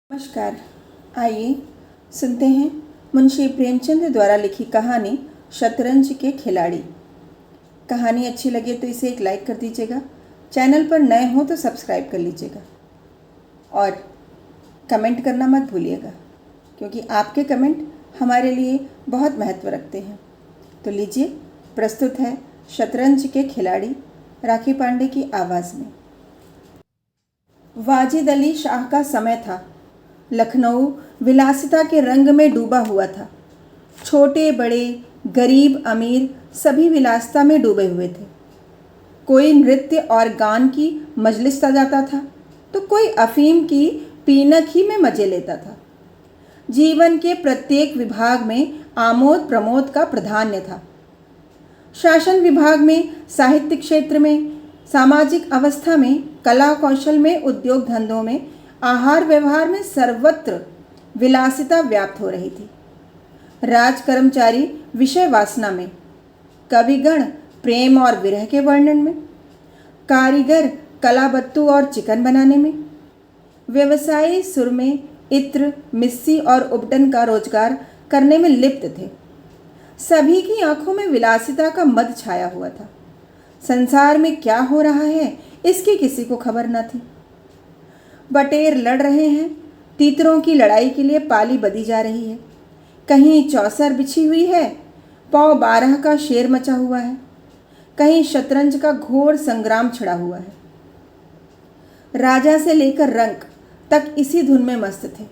नमस्कार। आइए सुनते हैं मुंशी प्रेमचंद द्वारा लिखी कहानी शतरंज के खिलाड़ी। कहानी अच्छी लगे तो इसे एक लाइक कर दीजिएगा, चैनल पर नए हो तो सब्सक्राइब कर लीजिएगा और कमेंट करना मत भूलिएगा, क्योंकि आपके कमेंट हमारे लिए बहुत महत्व रखते हैं। तो लीजिए, प्रस्तुत है शतरंज के खिलाड़ी, राखी पांडे की आवाज़ में। वाजिद अली शाह का समय था। लखनऊ विलासिता के रंग में डूबा हुआ था। छोटे बड़े, गरीब अमीर सभी विलासिता में डूबे हुए थे। कोई नृत्य और गान की मजलिस सजाता था तो कोई अफीम की पीनक ही में मजे लेता था। जीवन के प्रत्येक विभाग में आमोद प्रमोद का प्राधान्य था। शासन विभाग में, साहित्य क्षेत्र में, सामाजिक अवस्था में, कला कौशल में, उद्योग धंधों में, आहार व्यवहार में सर्वत्र विलासिता व्याप्त हो रही थी। राज कर्मचारी विषय वासना में, कविगण प्रेम और विरह के वर्णन में, कारीगर कलाबत्तू और चिकन बनाने में, व्यवसायी सुरमे, इत्र, मिस्सी और उबटन का रोजगार करने में लिप्त थे। सभी की आंखों में विलासिता का मद छाया हुआ था। संसार में क्या हो रहा है इसकी किसी को खबर न थी। बटेर लड़ रहे हैं, तीतरों की लड़ाई के लिए पाली बधी जा रही है। कहीं चौसर बिछी हुई है, पौ 12 का शेर मचा हुआ है, कहीं शतरंज का घोर संग्राम छिड़ा हुआ है। राजा से लेकर रंक तक इसी धुन में मस्त थे।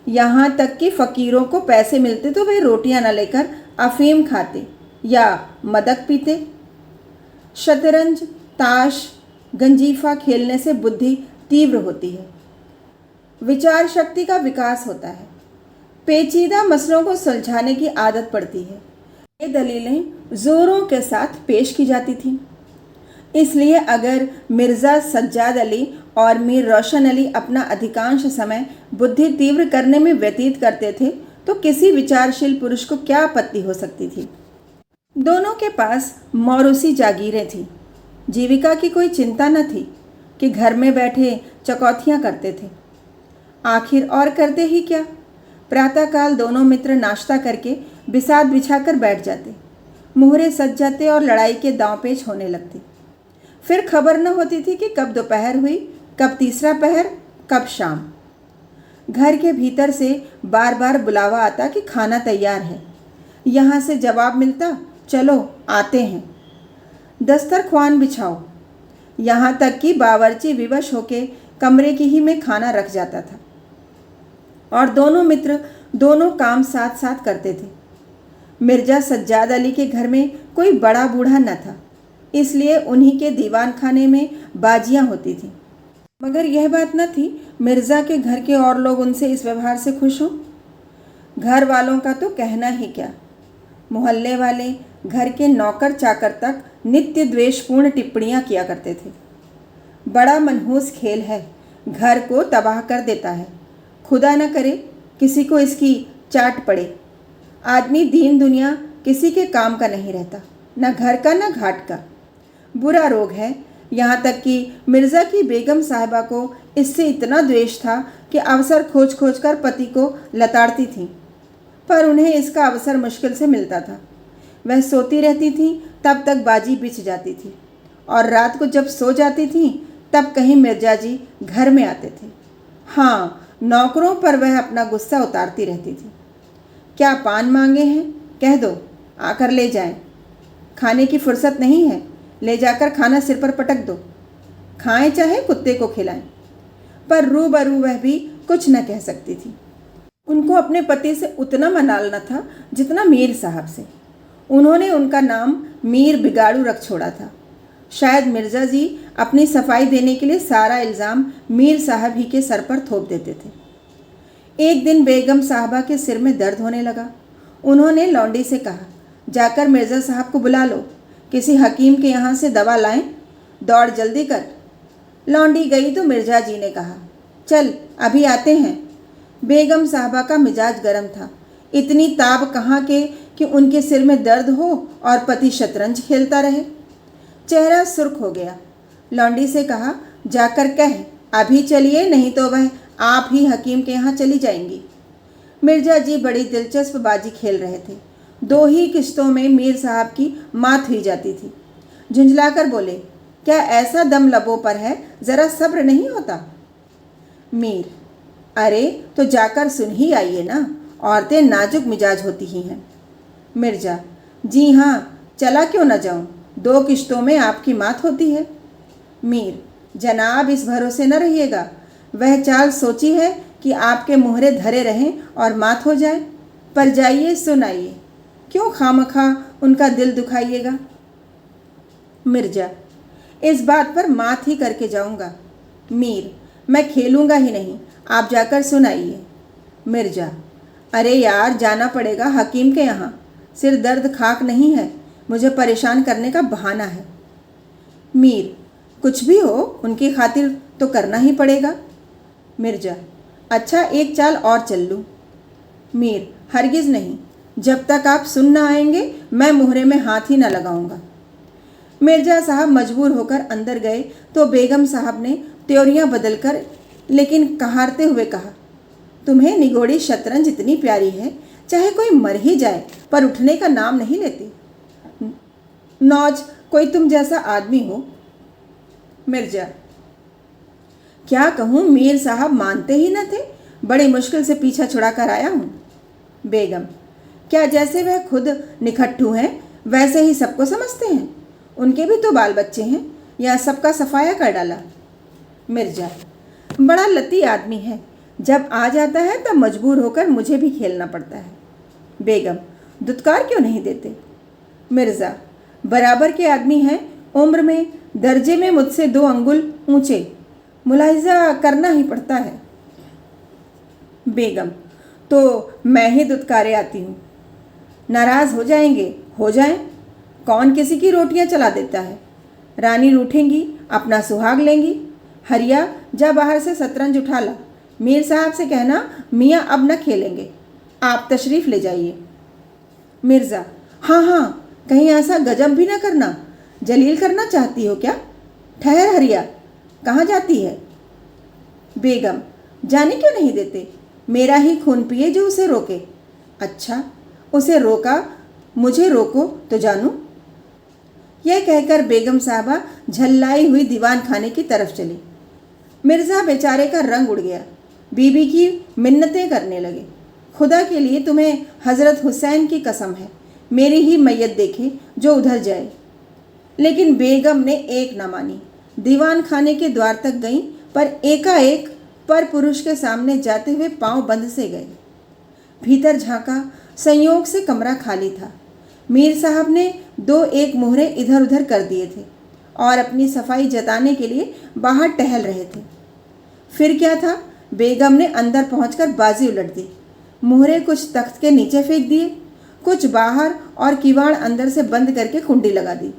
यहाँ तक कि फकीरों को पैसे मिलते तो वे रोटियां न लेकर अफीम खाते या मदक पीते। शतरंज, ताश, गंजीफा खेलने से बुद्धि तीव्र होती है, विचार शक्ति का विकास होता है, पेचीदा मसलों को सुलझाने की आदत पड़ती है। ये दलीलें जोरों के साथ पेश की जाती थीं। इसलिए अगर मिर्ज़ा सज्जाद अली और मीर रोशन अली अपना अधिकांश समय बुद्धि तीव्र करने में व्यतीत करते थे तो किसी विचारशील पुरुष को क्या आपत्ति हो सकती थी। दोनों के पास मौरूसी जागीरें थीं। जीविका की कोई चिंता न थी कि घर में बैठे चकौथियाँ करते थे। आखिर और करते ही क्या। प्रातःकाल दोनों मित्र नाश्ता करके बिसात बिछाकर बैठ जाते, मुहरे सज जाते और लड़ाई के दांव पेच होने लगते। फिर खबर न होती थी कि कब दोपहर हुई, कब तीसरा पहर, कब शाम। घर के भीतर से बार बार बुलावा आता कि खाना तैयार है। यहाँ से जवाब मिलता, चलो आते हैं। दस्तरख्वान बिछाओ। यहाँ तक कि बावर्ची विवश होके कमरे की ही में खाना रख जाता था और दोनों मित्र दोनों काम साथ साथ करते थे। मिर्ज़ा सज्जाद अली के घर में कोई बड़ा बूढ़ा न था, इसलिए उन्हीं के दीवान खाने में बाजियाँ होती थीं। मगर यह बात न थी मिर्ज़ा के घर के और लोग उनसे इस व्यवहार से खुश हों। घर वालों का तो कहना ही क्या, मोहल्ले वाले, घर के नौकर चाकर तक नित्य द्वेषपूर्ण टिप्पणियाँ किया करते थे। बड़ा मनहूस खेल है, घर को तबाह कर देता है, खुदा न करे किसी को इसकी चाट पड़े। आदमी दीन दुनिया किसी के काम का नहीं रहता, न घर का न घाट का। बुरा रोग है। यहाँ तक कि मिर्ज़ा की बेगम साहिबा को इससे इतना द्वेष था कि अवसर खोज खोज कर पति को लताड़ती थीं, पर उन्हें इसका अवसर मुश्किल से मिलता था। वह सोती रहती थीं तब तक बाजी बिछ जाती थी और रात को जब सो जाती थीं तब कहीं मिर्जा जी घर में आते थे। हाँ, नौकरों पर वह अपना गुस्सा उतारती रहती थी। क्या पान मांगे हैं, कह दो, आकर ले जाएं। खाने की फुर्सत नहीं है, ले जाकर खाना सिर पर पटक दो। खाएं चाहे कुत्ते को खिलाएं। पर रूबरू वह भी कुछ न कह सकती थी। उनको अपने पति से उतना मनालना था जितना मीर साहब से। उन्होंने उनका नाम मीर बिगाड़ू रख छोड़ा था। शायद मिर्ज़ा जी अपनी सफाई देने के लिए सारा इल्ज़ाम मीर साहब ही के सर पर थोप देते थे। एक दिन बेगम साहबा के सिर में दर्द होने लगा। उन्होंने लौंडी से कहा, जाकर मिर्ज़ा साहब को बुला लो, किसी हकीम के यहाँ से दवा लाएं, दौड़ जल्दी कर। लौंडी गई तो मिर्ज़ा जी ने कहा, चल अभी आते हैं। बेगम साहबा का मिजाज गर्म था। इतनी ताब कहाँ के कि उनके सिर में दर्द हो और पति शतरंज खेलता रहे। चेहरा सुर्ख हो गया। लौंडी से कहा, जाकर कह अभी चलिए, नहीं तो वह आप ही हकीम के यहाँ चली जाएंगी। मिर्जा जी बड़ी दिलचस्प बाजी खेल रहे थे। 2 ही किश्तों में मीर साहब की मात हुई जाती थी। झुंझलाकर बोले, क्या ऐसा दम लबों पर है, ज़रा सब्र नहीं होता? मीर, अरे तो जाकर सुन ही आइए ना, औरतें नाजुक मिजाज होती ही हैं। मिर्जा, जी हाँ, चला क्यों न जाऊँ, 2 किश्तों में आपकी मात होती है। मीर, जनाब इस भरोसे न रहिएगा, वह चाल सोची है कि आपके मुहरे धरे रहें और मात हो जाए। पर जाइए सुनाइए, क्यों खामखा उनका दिल दुखाइएगा। मिर्जा, इस बात पर मात ही करके जाऊंगा। मीर, मैं खेलूंगा ही नहीं, आप जाकर सुनाइए। मिर्जा, अरे यार जाना पड़ेगा हकीम के यहाँ, सिर दर्द खाक नहीं है, मुझे परेशान करने का बहाना है। मीर, कुछ भी हो उनकी खातिर तो करना ही पड़ेगा। मिर्जा, अच्छा एक चाल और चल लूँ। मीर, हरगिज़ नहीं, जब तक आप सुन ना आएंगे मैं मुहरे में हाथ ही न लगाऊंगा। मिर्जा साहब मजबूर होकर अंदर गए तो बेगम साहब ने त्योरियां बदलकर लेकिन कहारते हुए कहा, तुम्हें निगोड़ी शतरंज इतनी प्यारी है, चाहे कोई मर ही जाए पर उठने का नाम नहीं लेती। नौज कोई तुम जैसा आदमी हो। मिर्जा, क्या कहूँ, मीर साहब मानते ही न थे, बड़ी मुश्किल से पीछा छुड़ा कर आया हूँ। बेगम, क्या जैसे वह खुद निखट्टू हैं वैसे ही सबको समझते हैं? उनके भी तो बाल बच्चे हैं, या सबका सफाया कर डाला। मिर्जा, बड़ा लती आदमी है, जब आ जाता है तब मजबूर होकर मुझे भी खेलना पड़ता है। बेगम, दुत्कार क्यों नहीं देते? मिर्ज़ा, बराबर के आदमी हैं, उम्र में दर्जे में मुझसे 2 अंगुल ऊंचे, मुलाहिजा करना ही पड़ता है। बेगम, तो मैं ही दुत्कारे आती हूँ। नाराज़ हो जाएंगे, हो जाएं, कौन किसी की रोटियां चला देता है। रानी रूठेंगी, अपना सुहाग लेंगी। हरिया, जा बाहर से शतरंज उठा ला, मीर साहब से कहना मियाँ अब न खेलेंगे, आप तशरीफ़ ले जाइए। मिर्ज़ा, हाँ हाँ, कहीं ऐसा गजब भी ना करना, जलील करना चाहती हो क्या? ठहर हरिया, कहाँ जाती है? बेगम, जाने क्यों नहीं देते, मेरा ही खून पिए जो उसे रोके। अच्छा, उसे रोका, मुझे रोको तो जानूं। यह कहकर बेगम साहबा झल्लाई हुई दीवान खाने की तरफ चली। मिर्ज़ा बेचारे का रंग उड़ गया, बीबी की मिन्नतें करने लगे, खुदा के लिए तुम्हें हज़रत हुसैन की कसम है, मेरी ही मैयत देखे जो उधर जाए। लेकिन बेगम ने एक न मानी, दीवान खाने के द्वार तक गईं, पर एकाएक पर पुरुष के सामने जाते हुए पांव बंद से गए। भीतर झांका, संयोग से कमरा खाली था। मीर साहब ने 2-1 मोहरे इधर उधर कर दिए थे और अपनी सफाई जताने के लिए बाहर टहल रहे थे। फिर क्या था, बेगम ने अंदर पहुंचकर बाजी उलट दी। मोहरे कुछ तख्त के नीचे फेंक दिए, कुछ बाहर, और किवाड़ अंदर से बंद करके कुंडी लगा दी।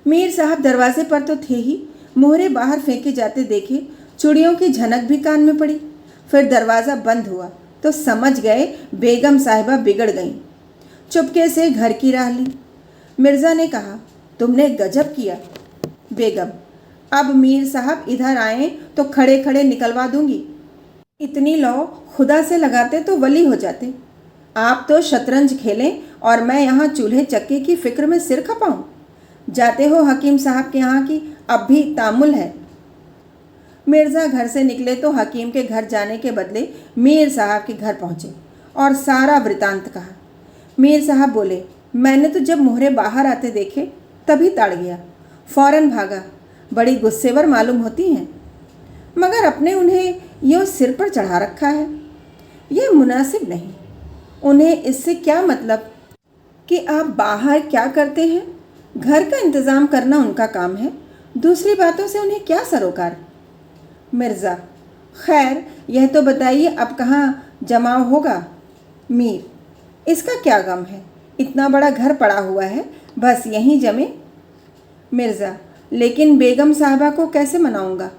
मीर साहब दरवाजे पर तो थे ही, मोहरे बाहर फेंके जाते देखे, चूड़ियों की झनक भी कान में पड़ी। फिर दरवाज़ा बंद हुआ तो समझ गए बेगम साहिबा बिगड़ गईं। चुपके से घर की राह ली। मिर्ज़ा ने कहा, तुमने गजब किया। बेगम, अब मीर साहब इधर आए तो खड़े खड़े निकलवा दूंगी। इतनी लौ खुदा से लगाते तो वली हो जाते। आप तो शतरंज खेलें और मैं यहाँ चूल्हे चक्के की फिक्र में सिर खपाऊँ। जाते हो हकीम साहब के यहाँ की अब भी तामुल है। मिर्ज़ा घर से निकले तो हकीम के घर जाने के बदले मीर साहब के घर पहुँचे और सारा वृतांत कहा। मीर साहब बोले, मैंने तो जब मोहरे बाहर आते देखे तभी ताड़ गया, फ़ौरन भागा। बड़ी गुस्सेवर मालूम होती हैं, मगर अपने उन्हें यूँ सिर पर चढ़ा रखा है, यह मुनासिब नहीं। उन्हें इससे क्या मतलब कि आप बाहर क्या करते हैं, घर का इंतज़ाम करना उनका काम है, दूसरी बातों से उन्हें क्या सरोकार। मिर्ज़ा, खैर यह तो बताइए अब कहाँ जमाव होगा। मीर, इसका क्या गम है, इतना बड़ा घर पड़ा हुआ है, बस यहीं जमे। मिर्ज़ा, लेकिन बेगम साहबा को कैसे मनाऊंगा,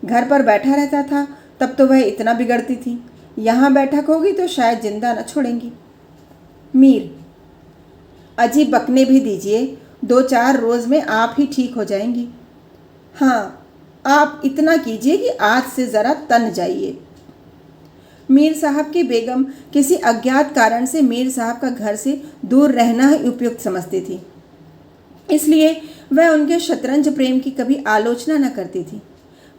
घर पर बैठा रहता था तब तो वह इतना बिगड़ती थी, यहाँ बैठक होगी तो शायद जिंदा न छोड़ेंगी। मीर, अजी बकने भी दीजिए, 2-4 रोज़ में आप ही ठीक हो जाएंगी। हाँ, आप इतना कीजिए कि आज से ज़रा तन जाइए। मीर साहब की बेगम किसी अज्ञात कारण से मीर साहब का घर से दूर रहना ही उपयुक्त समझती थी, इसलिए वह उनके शतरंज प्रेम की कभी आलोचना न करती थी,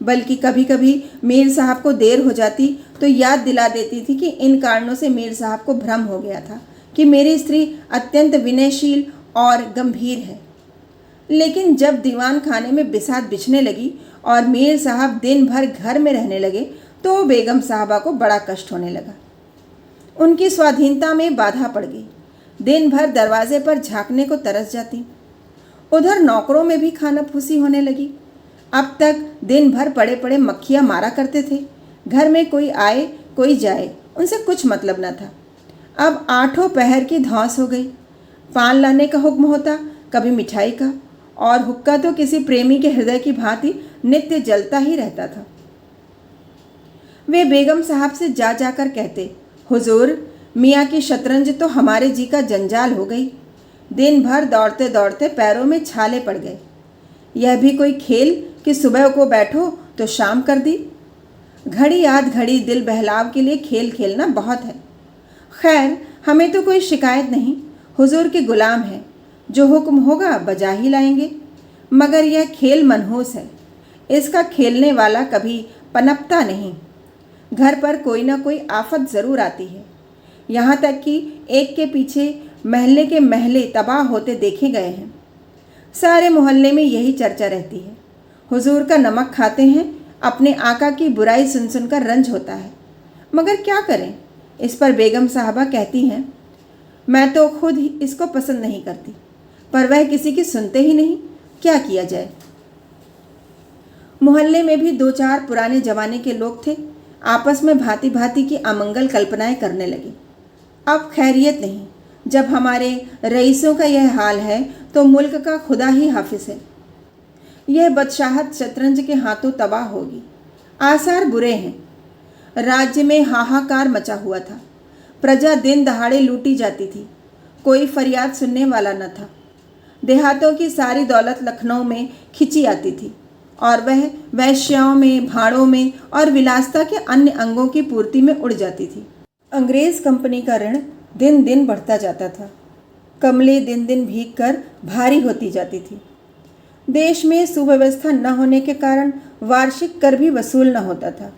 बल्कि कभी कभी मीर साहब को देर हो जाती तो याद दिला देती थी कि इन कारणों से मीर साहब को भ्रम हो गया था कि मेरी स्त्री अत्यंत विनयशील और गंभीर है। लेकिन जब दीवान खाने में बिसात बिछने लगी और मीर साहब दिन भर घर में रहने लगे तो बेगम साहबा को बड़ा कष्ट होने लगा। उनकी स्वाधीनता में बाधा पड़ गई। दिन भर दरवाजे पर झांकने को तरस जाती। उधर नौकरों में भी खाना फूसी होने लगी। अब तक दिन भर पड़े पड़े मक्खियाँ मारा करते थे। घर में कोई आए कोई जाए, उनसे कुछ मतलब न था। अब आठों पहर की धौंस हो गई। पान लाने का हुक्म होता, कभी मिठाई का, और हुक्का तो किसी प्रेमी के हृदय की भांति नित्य जलता ही रहता था। वे बेगम साहब से जा जाकर कहते, हुजूर, मियाँ की शतरंज तो हमारे जी का जंजाल हो गई। दिन भर दौड़ते दौड़ते पैरों में छाले पड़ गए। यह भी कोई खेल कि सुबह को बैठो तो शाम कर दी। घड़ी आध घड़ी दिल बहलाव के लिए खेल खेलना बहुत है। खैर, हमें तो कोई शिकायत नहीं, हुजूर के गुलाम हैं, जो हुक्म होगा बजा ही लाएंगे। मगर यह खेल मनहूस है, इसका खेलने वाला कभी पनपता नहीं। घर पर कोई ना कोई आफत ज़रूर आती है। यहाँ तक कि एक के पीछे महल्ले के महल्ले तबाह होते देखे गए हैं। सारे मोहल्ले में यही चर्चा रहती है। हुजूर का नमक खाते हैं, अपने आका की बुराई सुन सुनकर रंज होता है। मगर क्या करें। इस पर बेगम साहबा कहती हैं, मैं तो खुद ही इसको पसंद नहीं करती, पर वह किसी की सुनते ही नहीं, क्या किया जाए। मोहल्ले में भी दो चार पुराने जमाने के लोग थे, आपस में भांति भांति की अमंगल कल्पनाएं करने लगी। अब खैरियत नहीं, जब हमारे रईसों का यह हाल है तो मुल्क का खुदा ही हाफिज है। यह बदशाहत शतरंज के हाथों तबाह होगी। आसार बुरे हैं। राज्य में हाहाकार मचा हुआ था। प्रजा दिन दहाड़े लूटी जाती थी। कोई फरियाद सुनने वाला न था। देहातों की सारी दौलत लखनऊ में खिंची आती थी और वह वैश्याओं में, भाड़ों में और विलासता के अन्य अंगों की पूर्ति में उड़ जाती थी। अंग्रेज कंपनी का ऋण दिन दिन बढ़ता जाता था। कमलें दिन दिन भीग कर भारी होती जाती थी। देश में सुव्यवस्था न होने के कारण वार्षिक कर भी वसूल न होता था।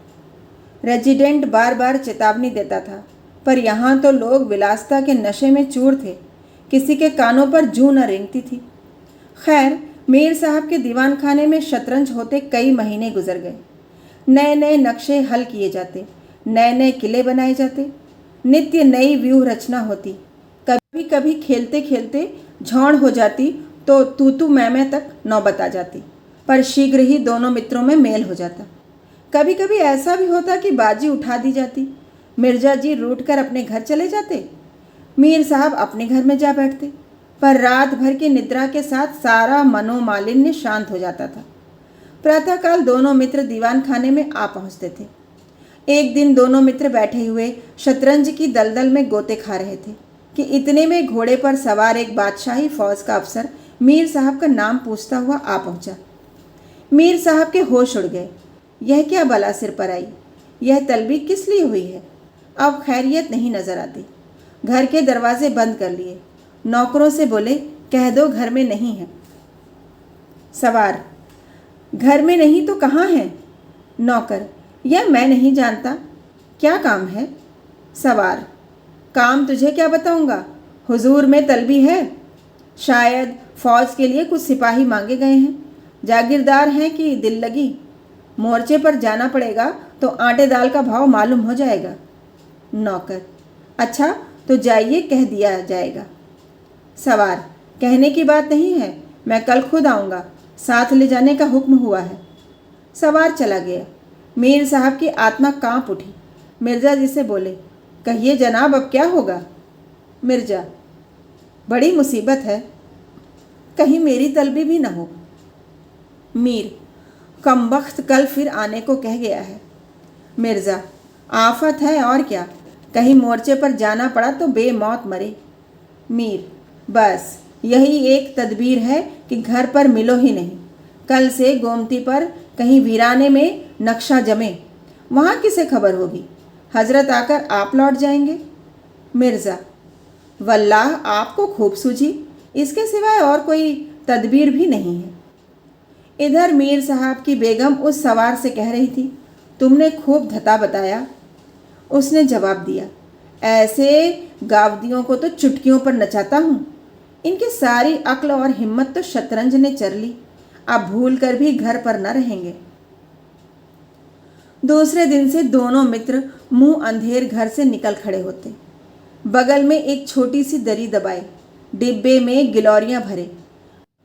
रेजिडेंट बार बार चेतावनी देता था, पर यहाँ तो लोग विलासता के नशे में चूर थे। किसी के कानों पर जूं न रेंगती थी। खैर, मीर साहब के दीवान खाने में शतरंज होते कई महीने गुजर गए। नए नए नक्शे हल किए जाते, नए नए किले बनाए जाते, नित्य नई व्यूह रचना होती। कभी कभी खेलते खेलते झौड़ हो जाती तो तू मैं तक नौबत आ जाती, पर शीघ्र ही दोनों मित्रों में मेल हो जाता। कभी कभी ऐसा भी होता कि बाजी उठा दी जाती। मिर्जा जी रूठ कर अपने घर चले जाते, मीर साहब अपने घर में जा बैठते, पर रात भर की निद्रा के साथ सारा मनोमालिन्य शांत हो जाता था। प्रातःकाल दोनों मित्र दीवान खाने में आ पहुँचते थे। एक दिन दोनों मित्र बैठे हुए शतरंज की दलदल में गोते खा रहे थे कि इतने में घोड़े पर सवार एक बादशाही फौज का अफसर मीर साहब का नाम पूछता हुआ आ पहुंचा। मीर साहब के होश उड़ गए। यह क्या बला सिर पर आई? यह तलबी किस लिए हुई है? अब खैरियत नहीं नजर आती। घर के दरवाजे बंद कर लिए। नौकरों से बोले, कह दो घर में नहीं है। सवार, घर में नहीं तो कहाँ है? नौकर, यह मैं नहीं जानता, क्या काम है? सवार, काम तुझे क्या बताऊंगा, हुजूर में तलबी है। शायद फौज के लिए कुछ सिपाही मांगे गए हैं। जागीरदार हैं कि दिल लगी। मोर्चे पर जाना पड़ेगा तो आटे दाल का भाव मालूम हो जाएगा। नौकर, अच्छा तो जाइए, कह दिया जाएगा। सवार, कहने की बात नहीं है, मैं कल खुद आऊँगा, साथ ले जाने का हुक्म हुआ है। सवार चला गया। मीर साहब की आत्मा कांप उठी। मिर्जा जी से बोले, कहिए जनाब, अब क्या होगा? मिर्जा, बड़ी मुसीबत है, कहीं मेरी तलबी भी ना हो। मीर, कमबख्त कल फिर आने को कह गया है। मिर्जा, आफत है और क्या, कहीं मोर्चे पर जाना पड़ा तो बेमौत मरे। मीर, बस यही एक तदबीर है कि घर पर मिलो ही नहीं। कल से गोमती पर कहीं वीराने में नक्शा जमे, वहाँ किसे खबर होगी। हजरत आकर आप लौट जाएंगे। मिर्ज़ा, वल्लाह आपको खूब सूझी, इसके सिवाय और कोई तदबीर भी नहीं है। इधर मीर साहब की बेगम उस सवार से कह रही थी, तुमने खूब धता बताया। उसने जवाब दिया, ऐसे गावदियों को तो चुटकियों पर नचाता हूँ। इनकी सारी अक्ल और हिम्मत तो शतरंज ने चर ली। अब भूल कर भी घर पर न रहेंगे। दूसरे दिन से दोनों मित्र मुंह अंधेर घर से निकल खड़े होते। बगल में एक छोटी सी दरी दबाए, डिब्बे में गिलौरियां भरे,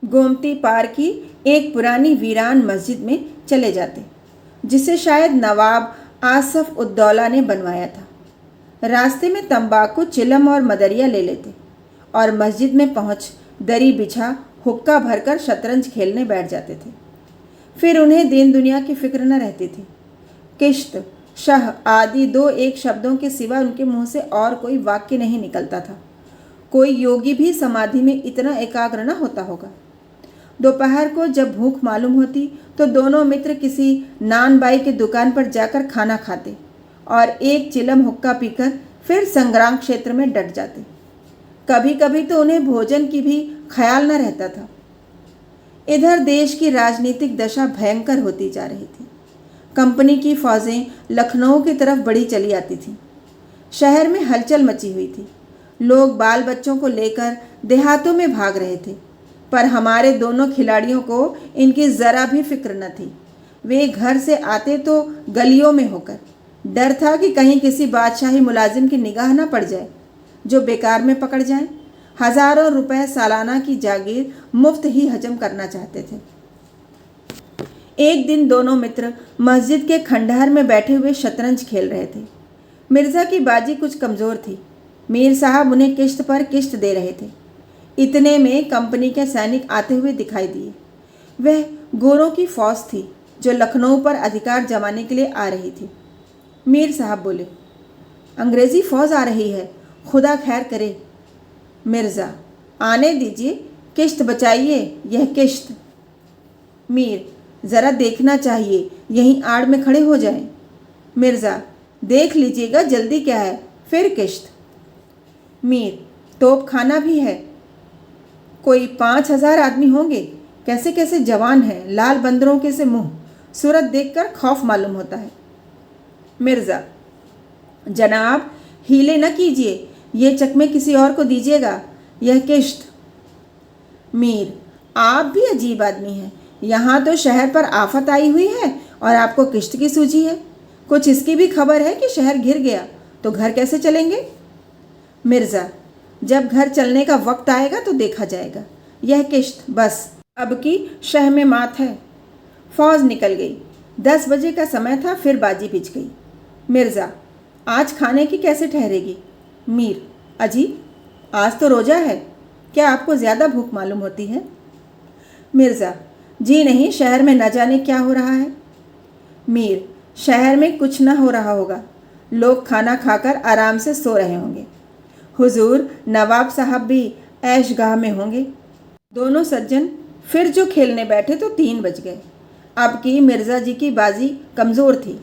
गोमती पार की एक पुरानी वीरान मस्जिद में चले जाते, जिसे शायद नवाब आसफ उद्दौला ने बनवाया था। रास्ते में तंबाकू, चिलम और मदरिया ले लेते और मस्जिद में पहुंच दरी बिछा हुक्का भरकर शतरंज खेलने बैठ जाते थे। फिर उन्हें दीन दुनिया की फिक्र न रहती थी। किश्त, शाह आदि दो एक शब्दों के सिवा उनके मुंह से और कोई वाक्य नहीं निकलता था। कोई योगी भी समाधि में इतना एकाग्र न होता होगा। दोपहर को जब भूख मालूम होती तो दोनों मित्र किसी नान बाई की दुकान पर जाकर खाना खाते और एक चिलम हुक्का पीकर फिर संग्राम क्षेत्र में डट जाते। कभी कभी तो उन्हें भोजन की भी ख्याल न रहता था। इधर देश की राजनीतिक दशा भयंकर होती जा रही थी। कंपनी की फौजें लखनऊ की तरफ बढ़ी चली आती थीं। शहर में हलचल मची हुई थी। लोग बाल बच्चों को लेकर देहातों में भाग रहे थे, पर हमारे दोनों खिलाड़ियों को इनकी ज़रा भी फिक्र न थी। वे घर से आते तो गलियों में होकर। डर था कि कहीं किसी बादशाही मुलाजिम की निगाह न पड़ जाए, जो बेकार में पकड़ जाए। हज़ारों रुपए सालाना की जागीर मुफ्त ही हजम करना चाहते थे। एक दिन दोनों मित्र मस्जिद के खंडहर में बैठे हुए शतरंज खेल रहे थे। मिर्ज़ा की बाजी कुछ कमज़ोर थी। मीर साहब उन्हें किश्त पर किश्त दे रहे थे। इतने में कंपनी के सैनिक आते हुए दिखाई दिए। वह गोरों की फौज थी जो लखनऊ पर अधिकार जमाने के लिए आ रही थी। मीर साहब बोले, अंग्रेज़ी फ़ौज आ रही है, खुदा खैर करे। मिर्ज़ा, आने दीजिए, किश्त बचाइए, यह किश्त। मीर, ज़रा देखना चाहिए, यहीं आड़ में खड़े हो जाएं। मिर्ज़ा, देख लीजिएगा, जल्दी क्या है, फिर किश्त। मीर, तोप खाना भी है, कोई 5,000 आदमी होंगे। कैसे कैसे जवान हैं, लाल बंदरों के से मुंह, सूरत देखकर खौफ मालूम होता है। मिर्ज़ा, जनाब हीले न कीजिए, ये चकमे किसी और को दीजिएगा, यह किश्त। मीर, आप भी अजीब आदमी हैं। यहाँ तो शहर पर आफत आई हुई है और आपको किश्त की सूझी है। कुछ इसकी भी खबर है कि शहर घिर गया तो घर कैसे चलेंगे। मिर्ज़ा, जब घर चलने का वक्त आएगा तो देखा जाएगा, यह किश्त बस। अब की शह में मात है। फौज निकल गई। 10 बजे का समय था, फिर बाजी बिछ गई। मिर्ज़ा, आज खाने की कैसे ठहरेगी। मीर, अजी आज तो रोज़ा है, क्या आपको ज़्यादा भूख मालूम होती है। मिर्ज़ा, जी नहीं, शहर में न जाने क्या हो रहा है। मीर, शहर में कुछ न हो रहा होगा, लोग खाना खाकर आराम से सो रहे होंगे। हुजूर नवाब साहब भी ऐशगाह में होंगे। दोनों सज्जन फिर जो खेलने बैठे तो 3 बज गए। अब की मिर्ज़ा जी की बाजी कमज़ोर थी।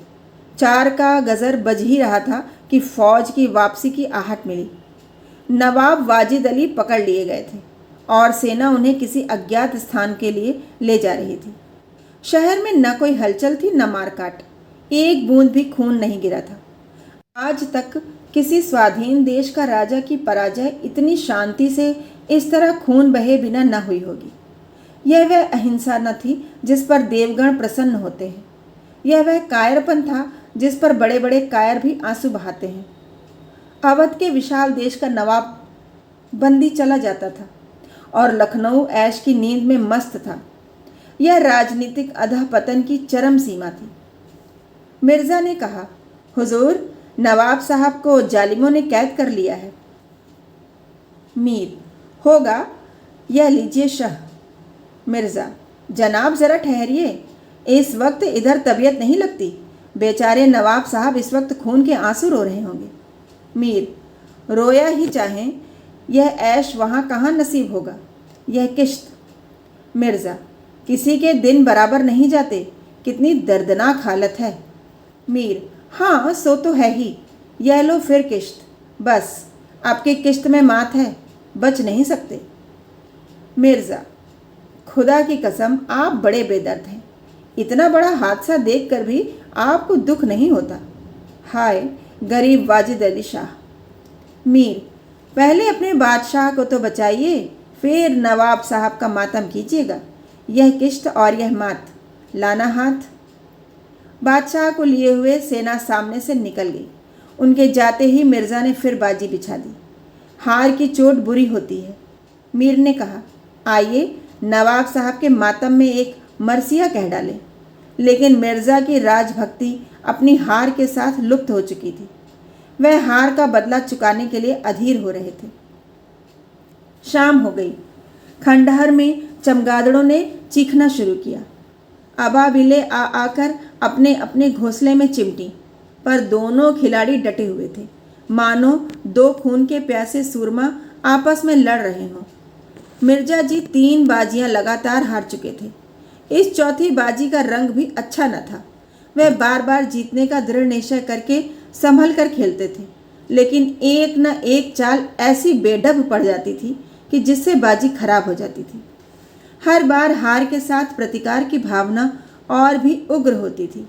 4 का गज़र बज ही रहा था कि फ़ौज की वापसी की आहट मिली। नवाब वाजिद अली पकड़ लिए गए थे और सेना उन्हें किसी अज्ञात स्थान के लिए ले जा रही थी। शहर में न कोई हलचल थी, न मारकाट। एक बूंद भी खून नहीं गिरा था। आज तक किसी स्वाधीन देश का राजा की पराजय इतनी शांति से इस तरह खून बहे बिना न हुई होगी। यह वह अहिंसा न थी जिस पर देवगण प्रसन्न होते हैं। यह वह कायरपन था जिस पर बड़े बड़े कायर भी आंसू बहाते हैं। अवध के विशाल देश का नवाब बंदी चला जाता था और लखनऊ ऐश की नींद में मस्त था। यह राजनीतिक अधःपतन की चरम सीमा थी। मिर्ज़ा ने कहा, हुजूर नवाब साहब को जालिमों ने कैद कर लिया है। मीर, होगा, यह लीजिए शह। मिर्ज़ा, जनाब ज़रा ठहरिए, इस वक्त इधर तबीयत नहीं लगती। बेचारे नवाब साहब इस वक्त खून के आंसू रो रहे होंगे। मीर, रोया ही चाहें, यह ऐश वहाँ कहाँ नसीब होगा, यह किश्त। मिर्ज़ा, किसी के दिन बराबर नहीं जाते, कितनी दर्दनाक हालत है। मीर, हाँ सो तो है ही। यह लो फिर किश्त। बस आपकी किश्त में मात है, बच नहीं सकते। मिर्ज़ा, खुदा की कसम आप बड़े बेदर्द हैं। इतना बड़ा हादसा देखकर भी आपको दुख नहीं होता। हाय गरीब वाजिद अली शाह। मीर, पहले अपने बादशाह को तो बचाइए, फिर नवाब साहब का मातम कीजिएगा। यह किश्त और यह मात, लाना हाथ। बादशाह को लिए हुए सेना सामने से निकल गई। उनके जाते ही मिर्ज़ा ने फिर बाजी बिछा दी। हार की चोट बुरी होती है। मीर ने कहा, आइए नवाब साहब के मातम में एक मरसिया कह डालें। लेकिन मिर्ज़ा की राजभक्ति अपनी हार के साथ लुप्त हो चुकी थी। वह हार का बदला चुकाने के लिए अधीर हो रहे थे। शाम हो गई। खंडहर में चमगादड़ों ने चीखना शुरू किया। अबाबिले आ आकर अपने अपने घोंसले में चिमटी, पर दोनों खिलाड़ी डटे हुए थे, मानो दो खून के प्यासे सूरमा आपस में लड़ रहे हों। मिर्जा जी 3 बाजियां लगातार हार चुके थे। इस चौथी बाजी का रंग भी अच्छा न था। वह बार बार जीतने का दृढ़ निश्चय करके संभल कर खेलते थे, लेकिन एक न एक चाल ऐसी बेढब पड़ जाती थी कि जिससे बाजी खराब हो जाती थी। हर बार हार के साथ प्रतिकार की भावना और भी उग्र होती थी।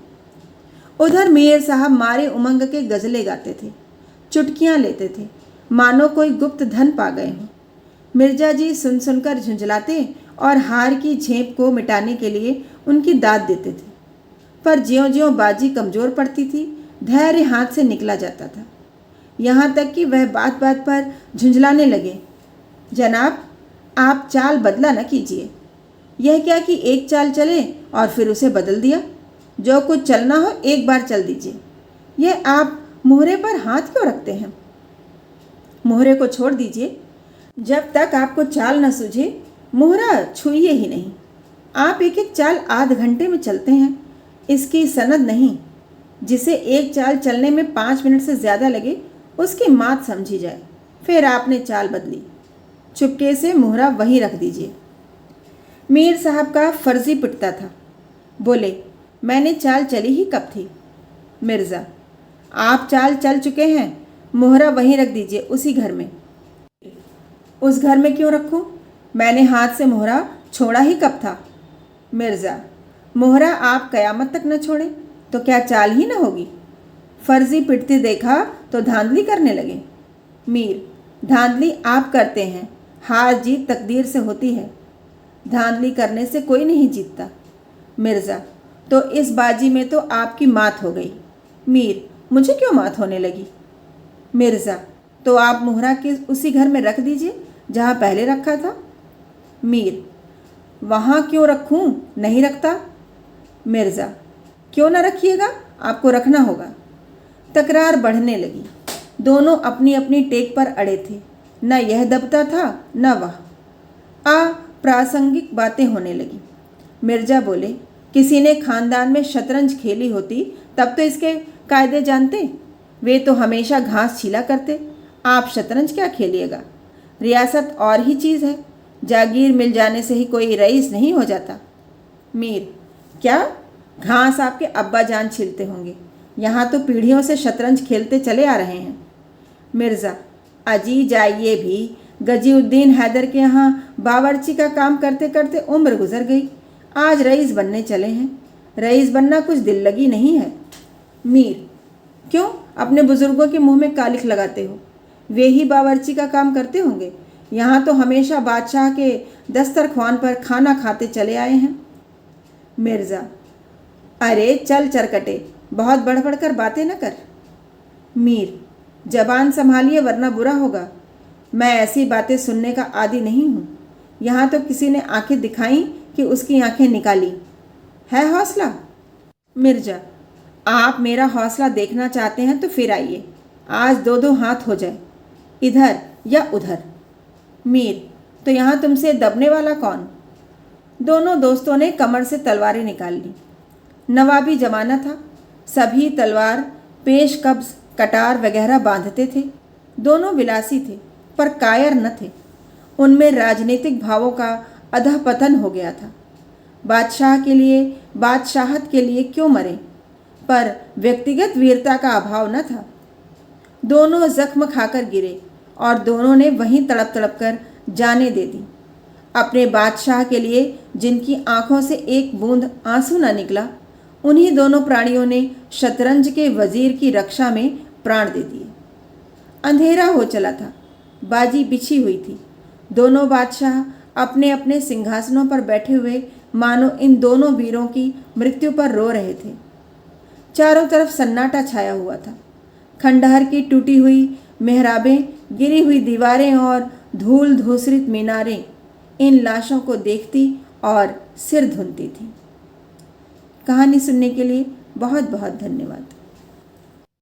उधर मीर साहब मारे उमंग के गज़लें गाते थे, चुटकियां लेते थे, मानो कोई गुप्त धन पा गए हों। मिर्जा जी सुन सुनकर झुंझलाते और हार की झेप को मिटाने के लिए उनकी दाद देते थे। पर ज्यों-ज्यों बाजी कमज़ोर पड़ती थी, धैर्य हाथ से निकला जाता था। यहाँ तक कि वह बात बात पर झुंझलाने लगे, जनाब आप चाल बदला न कीजिए। यह क्या कि एक चाल चले और फिर उसे बदल दिया। जो कुछ चलना हो एक बार चल दीजिए। यह आप मोहरे पर हाथ क्यों रखते हैं? मोहरे को छोड़ दीजिए। जब तक आपको चाल न सूझे मोहरा छूइए ही नहीं। आप एक एक चाल आध घंटे में चलते हैं, इसकी सनद नहीं। जिसे एक चाल चलने में 5 मिनट से ज़्यादा लगे उसकी मात समझी जाए। फिर आपने चाल बदली, चुपके से मोहरा वहीं रख दीजिए। मीर साहब का फर्जी पिटता था। बोले, मैंने चाल चली ही कब थी? मिर्ज़ा, आप चाल चल चुके हैं, मोहरा वहीं रख दीजिए, उसी घर में। उस घर में क्यों रखूं? मैंने हाथ से मोहरा छोड़ा ही कब था? मिर्ज़ा, मोहरा आप कयामत तक न छोड़े तो क्या चाल ही न होगी? फर्जी पिटते देखा तो धांधली करने लगे। मीर, धांधली आप करते हैं, हार जीत तकदीर से होती है। धांधली करने से कोई नहीं जीतता। मिर्ज़ा, तो इस बाजी में तो आपकी मात हो गई। मीर, मुझे क्यों मात होने लगी? मिर्ज़ा, तो आप मोहरा के उसी घर में रख दीजिए जहाँ पहले रखा था। मीर, वहाँ क्यों रखूँ? नहीं रखता। मिर्ज़ा, क्यों न रखिएगा, आपको रखना होगा। तकरार बढ़ने लगी। दोनों अपनी अपनी टेक पर अड़े थे। न यह दबता था न वह। अप्रासंगिक बातें होने लगी। मिर्ज़ा बोले, किसी ने खानदान में शतरंज खेली होती तब तो इसके कायदे जानते। वे तो हमेशा घास छीला करते। आप शतरंज क्या खेलिएगा? रियासत और ही चीज़ है। जागीर मिल जाने से ही कोई रईस नहीं हो जाता। मीर, क्या? घास आपके अब्बा जान छीलते होंगे। यहाँ तो पीढ़ियों से शतरंज खेलते चले आ रहे हैं। मिर्ज़ा, अजी जाइए भी, गजीउद्दीन हैदर के यहाँ बावर्ची का काम करते करते उम्र गुजर गई। आज रईस बनने चले हैं। रईस बनना कुछ दिल लगी नहीं है। मीर, क्यों अपने बुज़ुर्गों के मुंह में कालिख लगाते हो? वे ही बावर्ची का काम करते होंगे। यहाँ तो हमेशा बादशाह के दस्तरख्वान पर खाना खाते चले आए हैं। मिर्ज़ा, अरे चल चरकटे, बहुत बढ़ बढ़ कर बातें न कर। मीर, जबान संभालिए वरना बुरा होगा। मैं ऐसी बातें सुनने का आदी नहीं हूँ। यहाँ तो किसी ने आंखें दिखाई कि उसकी आंखें निकाली। है हौसला? मिर्ज़ा, आप मेरा हौसला देखना चाहते हैं तो फिर आइए। आज 2-2 हाथ हो जाए, इधर या उधर। मीर, तो यहाँ तुमसे दबने वाला कौन? दोनों दोस्तों ने कमर से तलवारें निकाल ली। नवाबी जमाना था। सभी तलवार, पेश कब्ज, कटार वगैरह बांधते थे। दोनों विलासी थे पर कायर न थे। उनमें राजनीतिक भावों का अधःपतन हो गया था। बादशाह के लिए, बादशाहत के लिए क्यों मरे, पर व्यक्तिगत वीरता का अभाव न था। दोनों जख्म खाकर गिरे और दोनों ने वहीं तड़प तड़प कर जाने दे दी। अपने बादशाह के लिए जिनकी आंखों से एक बूंद आंसू न निकला, उन्हीं दोनों प्राणियों ने शतरंज के वजीर की रक्षा में प्राण दे दिए। अंधेरा हो चला था, बाजी बिछी हुई थी। दोनों बादशाह अपने अपने सिंहासनों पर बैठे हुए मानो इन दोनों वीरों की मृत्यु पर रो रहे थे। चारों तरफ सन्नाटा छाया हुआ था। खंडहर की टूटी हुई मेहराबें, गिरी हुई दीवारें और धूल धूसरित मीनारें इन लाशों को देखती और सिर धुनती थीं। कहानी सुनने के लिए बहुत बहुत धन्यवाद।